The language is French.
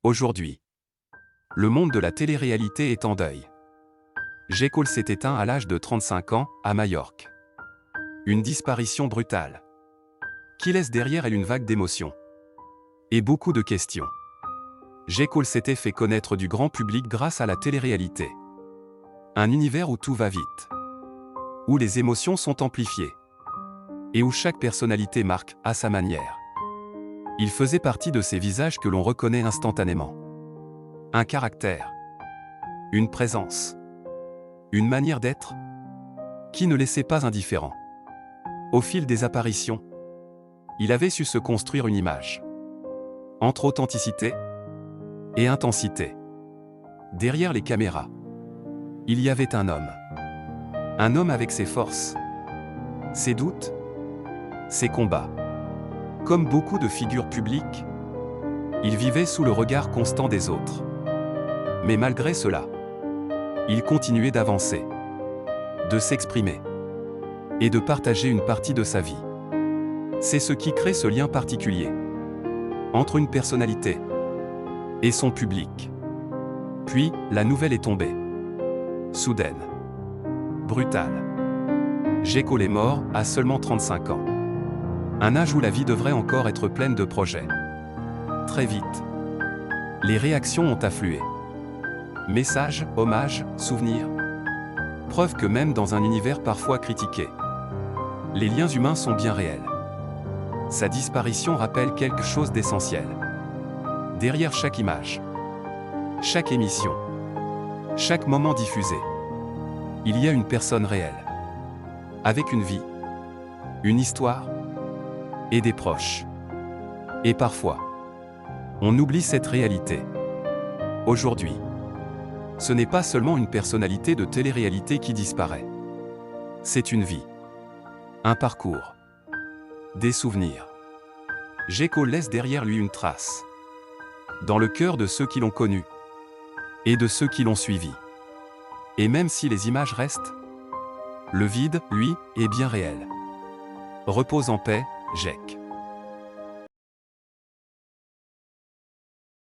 Aujourd'hui, le monde de la télé-réalité est en deuil. J. Cole s'est éteint à l'âge de 35 ans, à Majorque. Une disparition brutale, qui laisse derrière elle une vague d'émotions et beaucoup de questions. J. Cole s'était fait connaître du grand public grâce à la télé-réalité. Un univers où tout va vite, où les émotions sont amplifiées, et où chaque personnalité marque, à sa manière. Il faisait partie de ces visages que l'on reconnaît instantanément. Un caractère, une présence, une manière d'être, qui ne laissait pas indifférent. Au fil des apparitions, il avait su se construire une image. Entre authenticité et intensité. Derrière les caméras, il y avait un homme. Un homme avec ses forces, ses doutes, ses combats. Comme beaucoup de figures publiques, il vivait sous le regard constant des autres. Mais malgré cela, il continuait d'avancer, de s'exprimer et de partager une partie de sa vie. C'est ce qui crée ce lien particulier entre une personnalité et son public. Puis, la nouvelle est tombée. Soudaine. Brutale. J. Cole est mort, à seulement 35 ans. Un âge où la vie devrait encore être pleine de projets. Très vite, les réactions ont afflué. Messages, hommages, souvenirs. Preuve que même dans un univers parfois critiqué, les liens humains sont bien réels. Sa disparition rappelle quelque chose d'essentiel. Derrière chaque image, chaque émission, chaque moment diffusé, il y a une personne réelle, avec une vie, une histoire et des proches. Et parfois, on oublie cette réalité. Aujourd'hui, ce n'est pas seulement une personnalité de télé-réalité qui disparaît. C'est une vie, un parcours, des souvenirs. J. Cole laisse derrière lui une trace, dans le cœur de ceux qui l'ont connu, et de ceux qui l'ont suivi. Et même si les images restent, le vide, lui, est bien réel. Repose en paix, Jack.